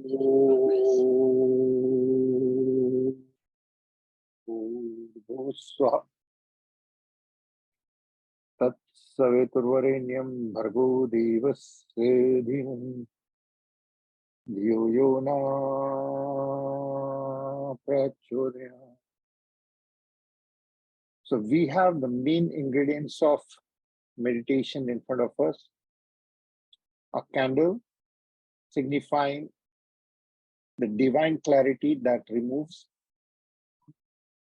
Swah. Tat Saviturvarenyam Bhargo Devasya Dhimam Dhiyo Yo Na Prachodayat. So we have the main ingredients of meditation in front of us. A candle signifying the divine clarity that removes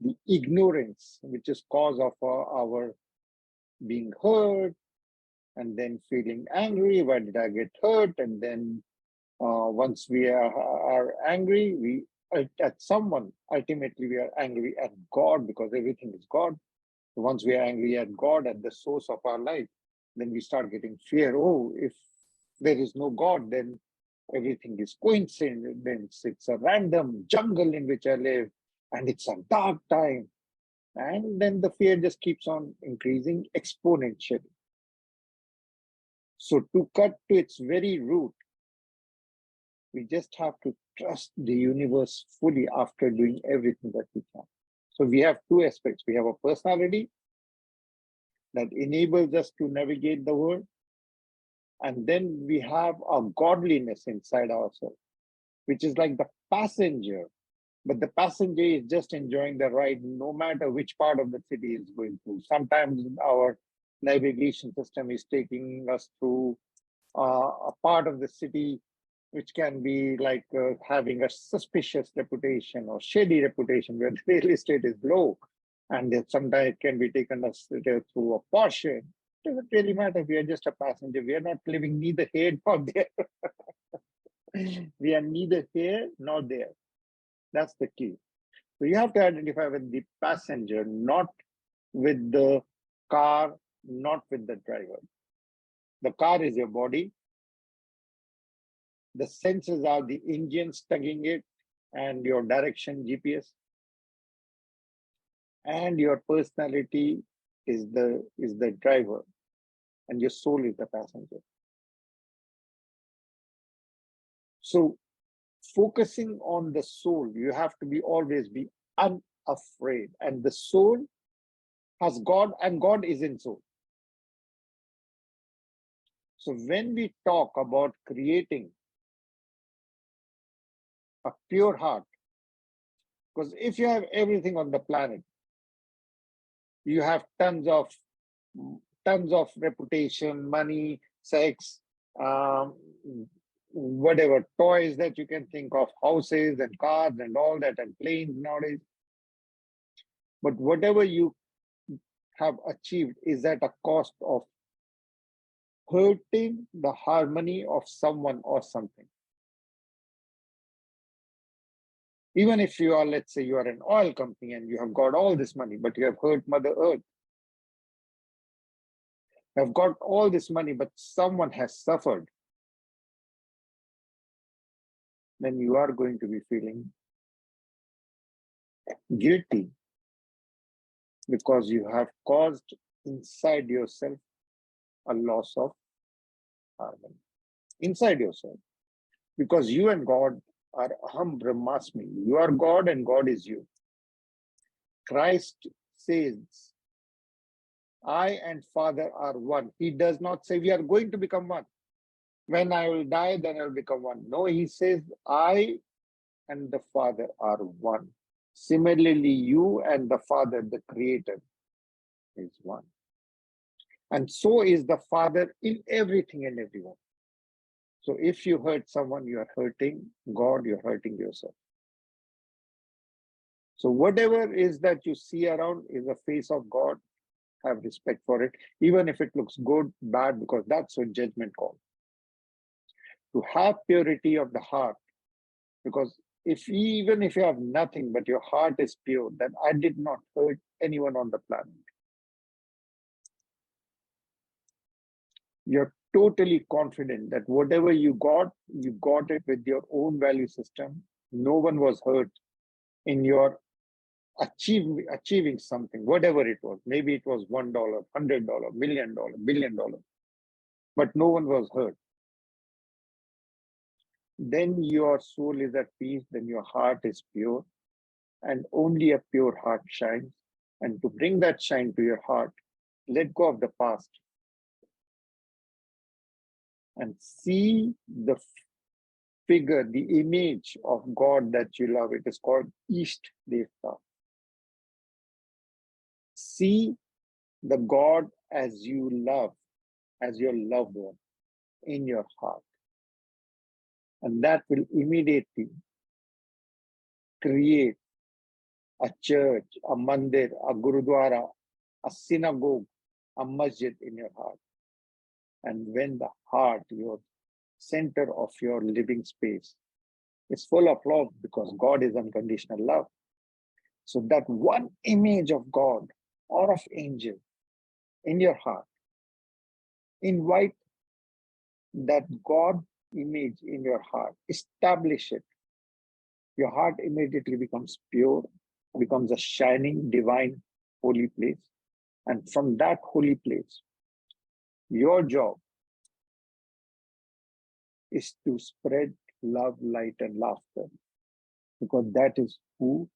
the ignorance, which is cause of our being hurt, and then feeling angry. Why did I get hurt? And then once we are angry, we at someone, ultimately we are angry at God, because everything is God. Once we are angry at God, at the source of our life, then we start getting fear. Oh, if there is no God, then everything is coincidence. It's a random jungle in which I live, and it's a dark time. And then the fear just keeps on increasing exponentially. So to cut to its very root, we just have to trust the universe fully after doing everything that we can. So we have two aspects. We have a personality that enables us to navigate the world. And then we have a godliness inside ourselves, which is like the passenger. But the passenger is just enjoying the ride, no matter which part of the city is going through. Sometimes our navigation system is taking us through a part of the city which can be like having a suspicious reputation or shady reputation, where the real estate is low, and then sometimes it can be taken us through a Porsche. It doesn't really matter. We are just a passenger. We are not living neither here nor there. We are neither here nor there. That's the key. So you have to identify with the passenger, not with the car, not with the driver. The car is your body. The senses are the engines tugging it, and your direction, GPS. And your personality is the driver, and your soul is the passenger. So focusing on the soul, you have to be always be unafraid. And the soul has God, and God is in soul. So when we talk about creating a pure heart, because if you have everything on the planet, you have tons of reputation, money, sex, whatever toys that you can think of, houses and cars and all that, and planes nowadays. But whatever you have achieved is at a cost of hurting the harmony of someone or something. Even if you are, let's say you are an oil company and you have got all this money, but you have hurt Mother Earth. You have got all this money, but someone has suffered. Then you are going to be feeling guilty, because you have caused inside yourself a loss of harmony. Inside yourself. Because you and God are Aham Brahmasmi. You are God and God is you. Christ says, I and Father are one. He does not say we are going to become one. When I will die, then I will become one. No, he says, I and the Father are one. Similarly, you and the Father, the Creator, is one. And so is the Father in everything and everyone. So if you hurt someone, you are hurting God, you're hurting yourself. So whatever is that you see around is a face of God. Have respect for it, even if it looks good, bad, because that's what judgment calls. To have purity of the heart, because even if you have nothing but your heart is pure, then I did not hurt anyone on the planet. You're totally confident that whatever you got it with your own value system. No one was hurt in your achieving something, whatever it was. Maybe it was $1, $100, $1 million, $1 billion, but no one was hurt. then your soul is at peace, then your heart is pure, and only a pure heart shines. And to bring that shine to your heart, let go of the past and see the figure, the image of God that you love. It is called East Devta. See the God as you love, as your loved one in your heart. And that will immediately create a church, a mandir, a gurudwara, a synagogue, a masjid in your heart. And when the heart, your center of your living space, is full of love, because God is unconditional love. So that one image of God or of angel in your heart, invite that God image in your heart, establish it. Your heart immediately becomes pure, becomes a shining, divine, holy place. And from that holy place, your job is to spread love, light, and laughter, because that is who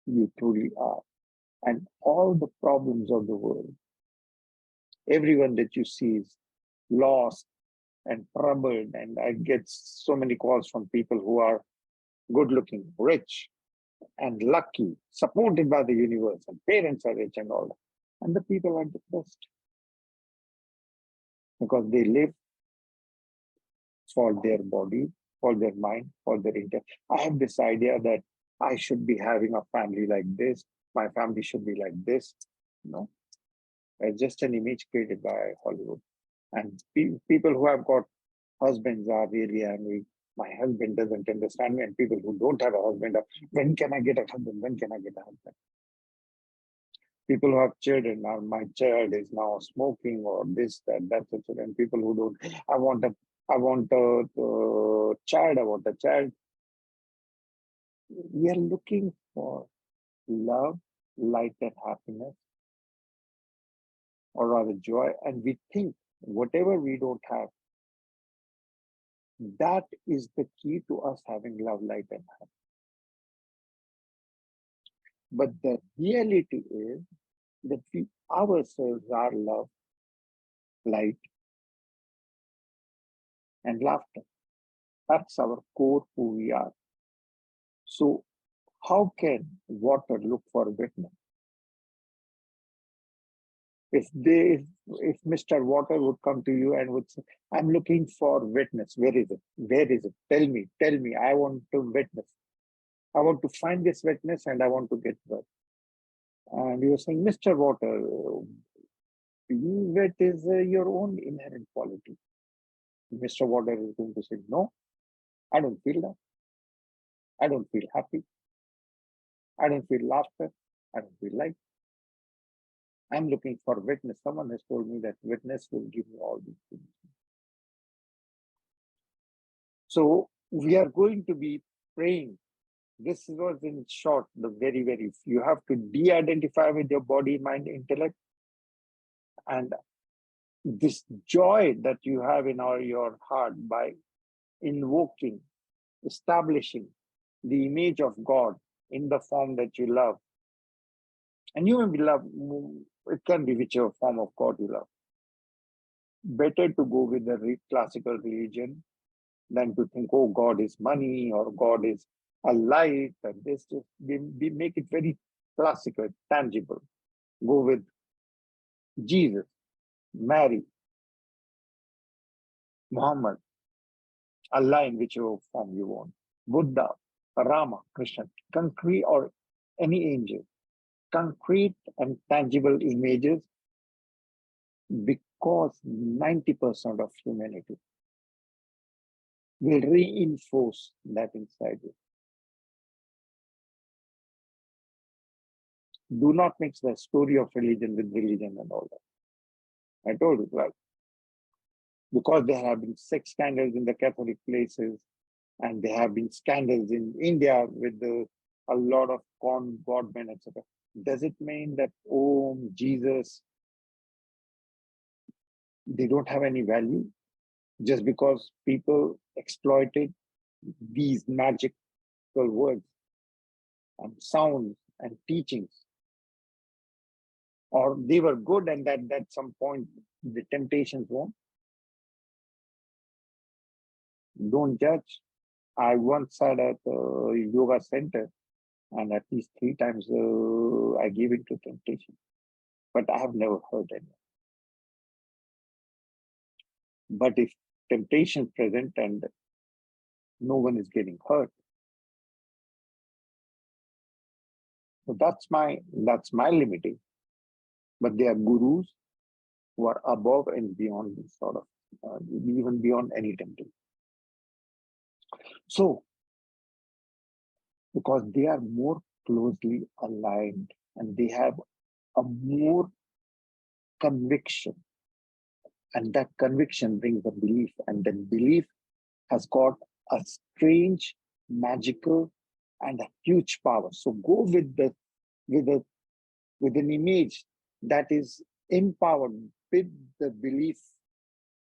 you truly are. And all the problems of the world, everyone that you see is lost and troubled. And I get so many calls from people who are good looking, rich, and lucky, supported by the universe, and parents are rich and all that. And the people are depressed because they live for their body, for their mind, for their intent. I have this idea that I should be having a family like this. My family should be like this. No, it's just an image created by Hollywood. And people who have got husbands are really angry. My husband doesn't understand me. And people who don't have a husband are, when can I get a husband? When can I get a husband? People who have children, now my child is now smoking or this, that, that's it. And people who don't, I want a child, I want a child. We are looking for love, light, and happiness, or rather joy. And we think whatever we don't have, that is the key to us having love, light, and happiness. But the reality is that we ourselves are love, light, and laughter. That's our core who we are. So how can water look for witness? If Mr. Water would come to you and would say, I'm looking for witness, where is it? Where is it? Tell me, I want to witness. I want to find this witness and I want to get wet. And you are saying, Mr. Water, wet is your own inherent quality. Mr. Water is going to say, no, I don't feel that. I don't feel happy. I don't feel laughter. I don't feel light. I'm looking for witness. Someone has told me that witness will give me all these things. So we are going to be praying. This was in short, the very, you have to de-identify with your body, mind, intellect. And this joy that you have in your heart by invoking, establishing the image of God in the form that you love. And you may be love, it can be whichever form of God you love. Better to go with the classical religion than to think, oh, God is money or God is a light, and this just we make it very classical, tangible. Go with Jesus, Mary, Muhammad, Allah in whichever form you want, Buddha, Rama, Krishna, concrete or any angel, concrete and tangible images, because 90% of humanity will reinforce that inside you. Do not mix the story of religion with religion and all that. I told you, right? Because there have been sex scandals in the Catholic places, and there have been scandals in India with a lot of godmen, etc. Does it mean that, oh, Jesus, they don't have any value just because people exploited these magical words and sounds and teachings, or they were good and that at some point the temptations won't. Don't judge. I once sat at a yoga center and at least 3 times I gave into temptation, but I have never heard any. But if temptation present and no one is getting hurt, so that's my limiting. But there are gurus who are above and beyond this sort of, even beyond any temptation. So, because they are more closely aligned and they have a more conviction, and that conviction brings a belief, and that belief has got a strange, magical, and a huge power. So go with the with a with an image that is empowered with the belief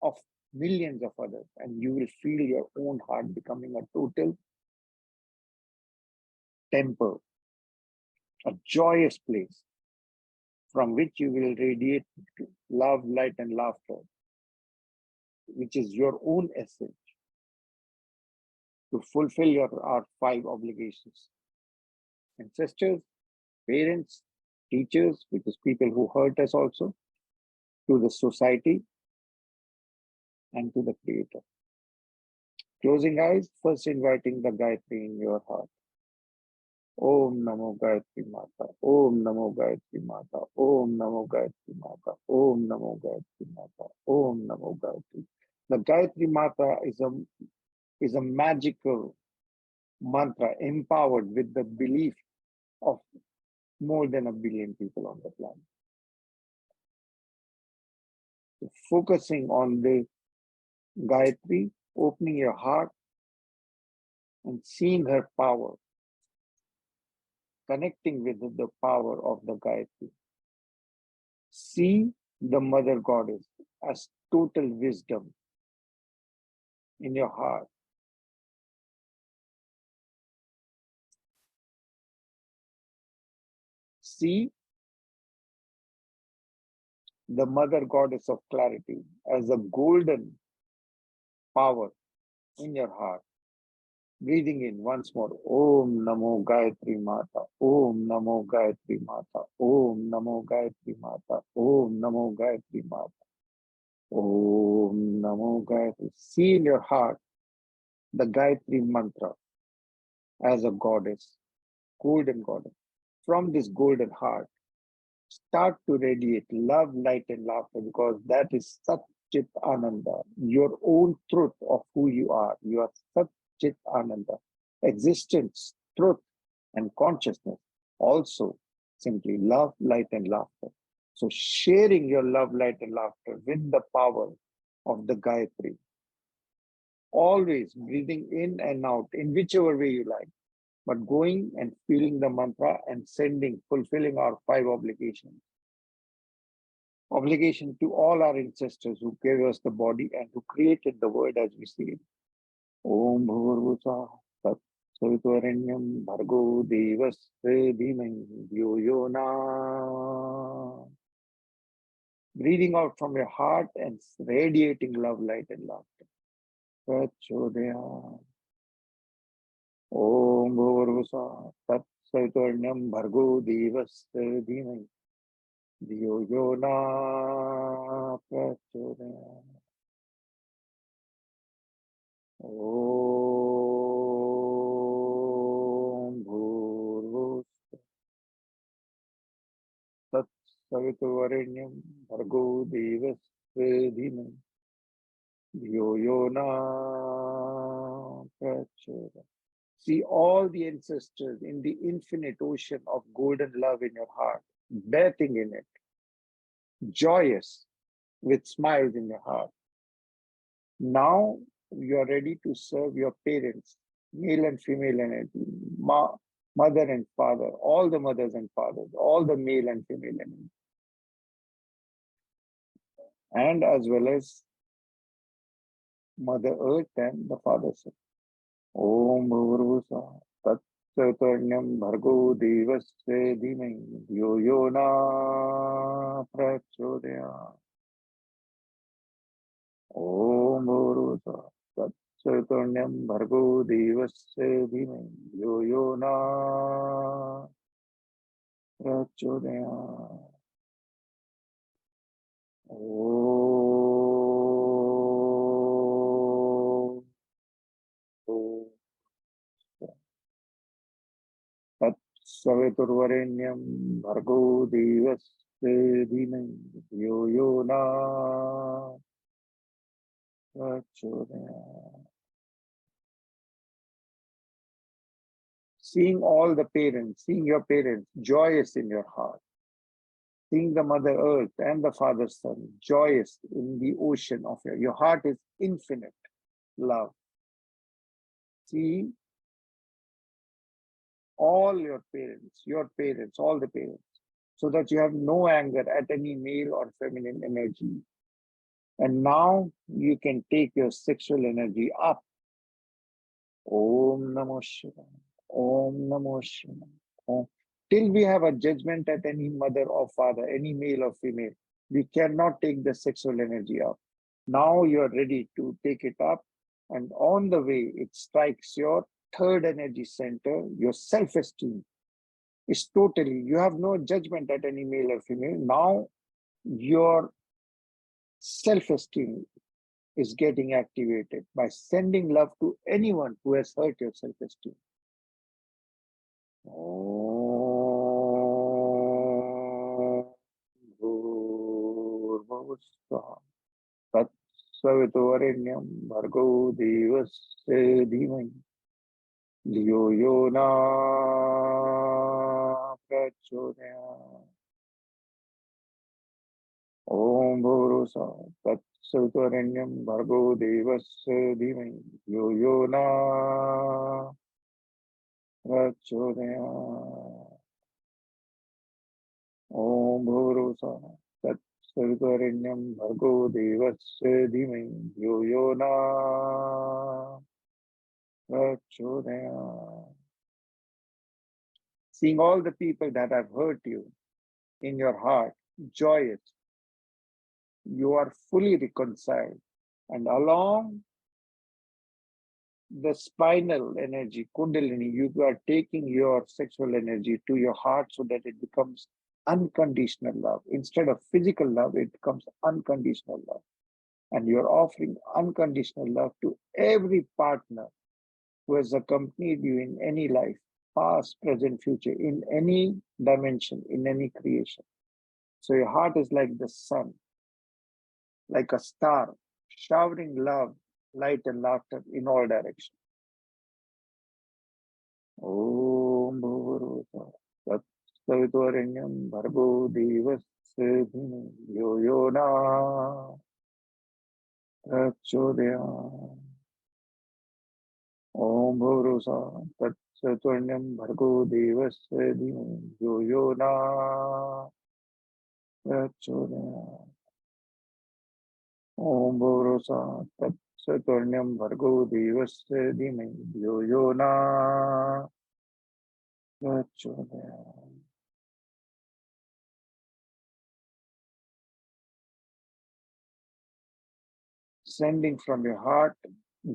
of millions of others, and you will feel your own heart becoming a total temple, a joyous place from which you will radiate love, light, and laughter, which is your own essence, to fulfill our 5 obligations. Ancestors, parents, teachers, which is people who hurt us also, to the society, and to the Creator. Closing eyes, first inviting the Gayatri in your heart. Om Namo Gayatri Mata, Om Namo Gayatri Mata, Om Namo Gayatri Mata, Om Namo Gayatri Mata, Om Namo Gayatri. The Gayatri Mata is a magical mantra empowered with the belief of more than 1 billion people on the planet. So focusing on the Gayatri, opening your heart and seeing her power, connecting with the power of the Gayatri. See the Mother Goddess as total wisdom in your heart. See the Mother Goddess of clarity as a golden power in your heart. Breathing in once more. Om Namo Gayatri Mata. Om Namo Gayatri Mata. Om Namo Gayatri Mata. Om Namo Gayatri Mata. Om Namo Gayatri. See in your heart the Gayatri mantra as a goddess, golden goddess. From this golden heart, start to radiate love, light, and laughter, because that is Sat Chit Ananda, your own truth of who you are. You are Sat Chit Ananda, existence, truth, and consciousness. Also, simply love, light, and laughter. So, sharing your love, light, and laughter with the power of the Gayatri. Always breathing in and out in whichever way you like, but going and feeling the mantra and sending, fulfilling our 5 obligations. Obligation to all our ancestors who gave us the body and who created the world as we see it. Om Bhurvusa Tat Savitvarenyam Bhargo Devasya Dhimai Dhyo Yo Na. Breathing out from your heart and radiating love, light, and laughter. Prachodaya. Om Bhurvusa Tat Savitvarenyam Bhargo Devasya Dhimai Dhyo Yo Na. Prachodaya. Om Bhurvusva Tat Savitvarenyam Bhargo Devasya Dhimai Dhyo Yo Na Prachodaya. See all the ancestors in the infinite ocean of golden love in your heart, bathing in it, joyous, with smiles in your heart. Now you are ready to serve your parents, male and female energy, mother and father, all the mothers and fathers, all the male and female energy, and as well as Mother Earth and the Father Sun. Om Bhurvusa Tat Saturnyam Bhargo Devasya Dhimai Yo Yo Na Prachodaya. Om Bhurvusa Tat Saturnyam Bhargo Devasya Dhimai Yo Yo Na Prachodaya. Om Saviturvarenyam Bhargo Devasya Dhimai Yo Yo Na Prachodaya. Seeing all the parents, seeing your parents joyous in your heart, seeing the Mother Earth and the Father Sun joyous in the ocean of your heart is infinite love. See all your parents, all the parents, so that you have no anger at any male or feminine energy. And now you can take your sexual energy up. Om Namo Shivaya. Om Namo Shivaya. Om. Till we have a judgment at any mother or father, any male or female, we cannot take the sexual energy up. Now you are ready to take it up, and on the way it strikes your third energy center, your self-esteem. Is totally, you have no judgment at any male or female. Now your self-esteem is getting activated by sending love to anyone who has hurt your self-esteem. Saviturvarenyam Bhargo Devasya Dhimai Yo Yo Na Prachodaya. Om Bhurusa Tat Saviturvarenyam Bhargo Devasya Dhimai Yo Yo Na Prachodaya. Om Bhurusa Tat Saviturvarenyam Bhargo Devasya Dhimai Yo Yo Na Prachodaya. Seeing all the people that have hurt you in your heart, joyous, you are fully reconciled. And along the spinal energy, Kundalini, you are taking your sexual energy to your heart so that it becomes unconditional love. Instead of physical love, it becomes unconditional love. And you're offering unconditional love to every partner who has accompanied you in any life, past, present, future, in any dimension, in any creation. So your heart is like the sun, like a star, showering love, light, and laughter in all directions. Om Bhurvusa Tat Saviturvarenyam Bhargo Devasya Dhimai Yo Yo Na Prachodaya. Om Bhurvusa Tat Saviturvarenyam Bhargo Devasya Dhimai Yo Yo Na Prachodaya. Om Bhurvusa Tat Saviturvarenyam Bhargo Devasya Dhimai Yo Yo Na Prachodaya. Sending from your heart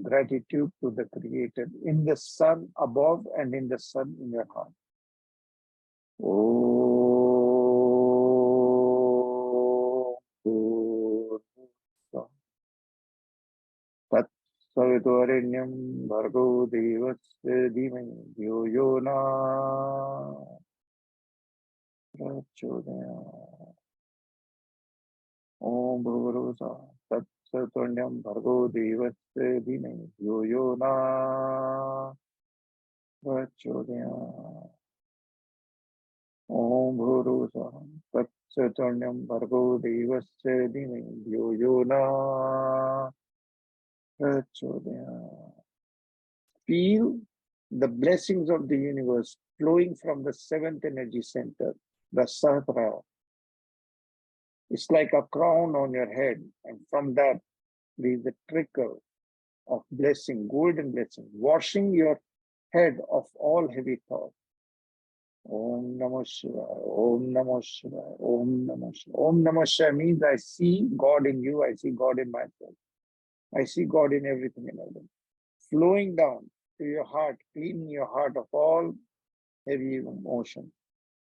gratitude to the Creator in the sun above and in the sun in your heart. Om Tat Saviturvarenyam Bhargo Devasya Dhimai Yo Yo Na Prachodaya. Om Bhurvusa Tat Saviturvarenyam Bhargo Devasya Dhimai Yo Yo Na Prachodaya. Om Bhurvusa Tat Saviturvarenyam Bhargo Devasya Dhimai Yo Yo Na Prachodaya. Feel the blessings of the universe flowing from the seventh energy center, the Sahasrara. It's like a crown on your head, and from that there is a trickle of blessing, golden blessing, washing your head of all heavy thoughts. Om Namah Shivaya, Om Namah Shivaya, Om Namah Shivaya. Om Namah Shivaya means I see God in you, I see God in myself. I see God in everything and everything. Flowing down to your heart, cleaning your heart of all heavy emotion.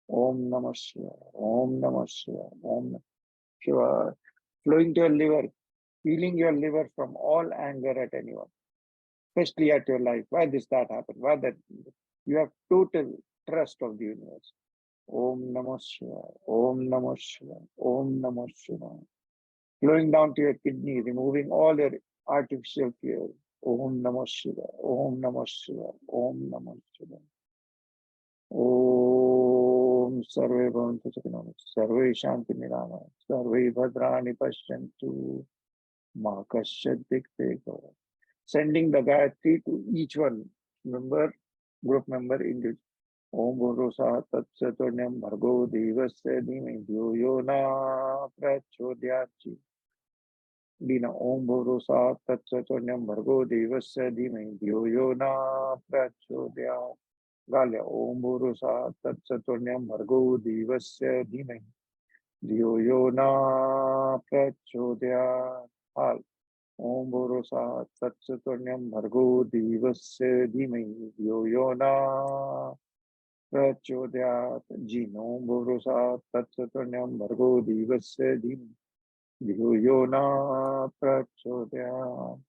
Om Namah Shivaya, Om Namah Shivaya, Om Namah Shivaya. Flowing to your liver, healing your liver from all anger at anyone, especially at your life. Why this that happened? Why that? You have total trust of the universe. Om Namah Shivaya, Om Namah Shivaya, Om Namah Shivaya. Flowing down to your kidney, removing all your artificial fear. Om Namah Shivaya, Om Namah Shivaya, Om Namah Shivaya. Om Sarve Bhavantu Sukhino, Sarve Shanti Nirama, Sarve Bhadrani Pashyantu, Ma Kasyat Dikte. Sending the Gayatri to each one member, group member individually. Om Bhurusa Tatsatonyam Bhargo Devasya Dhimai Dhyo Yo Na Prachodhyati. Dina Om Bhurusa Tatsatonyam Bhargo Devasya Dhimai Dhyo Yo Na Prachodhyati. Galia Om Bhurusa Tatsatonyam Bhargo Devasya Dhimai Dhyo Yo Na Prachodhyati. Om Bhurusa Tatsatonyam Bhargo Devasya Dhimai Dhyo Yo Na Prachodhyat. Om Bhurusa Tatsatonyam Bhargo Devasya Dhimai Dhyo Yo Na Prachodhyat.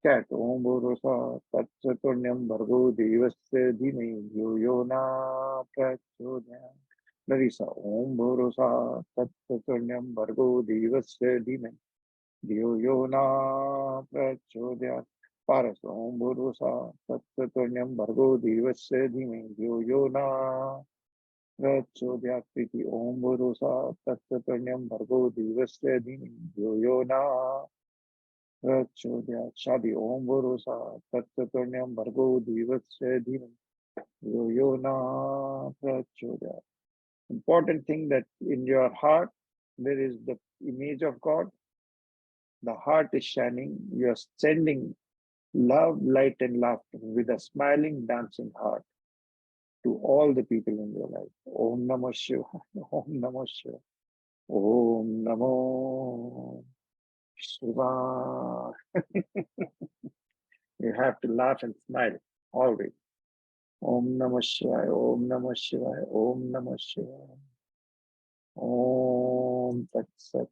Cat Om Bhurusa Tatsatonyam Bhargo Devasya Dhimai Dhyo Yo Na Prachodhyat. Larissa Om Bhurusa Tatsatonyam Bhargo Devasya Dhimai Dhyo Yo Na Prachodhyat. Paras Om Bhurusa Tatsatonyam Bhargo Devasya Dhimai Dhyo Yo Na Prachodhyat. Priti Om Bhurusa Tatsatonyam Bhargo Devasya Dhimai Dhyo Yo Na Prachodhyat. Shadi Om Bhurusa Tatsatonyam Bhargo Devasya Dhimai Dhyo Yo Na Prachodhyat. Important thing that in your heart there is the image of God. The heart is shining. You are sending love, light, and laughter with a smiling, dancing heart to all the people in your life. Om Namah Shivaya, Om Namah Shivaya, Om Namo Shivaya. You have to laugh and smile always. Om Namah Shivaya, Om Namah Shivaya, Om Namah Shivaya. Om Tat Sat.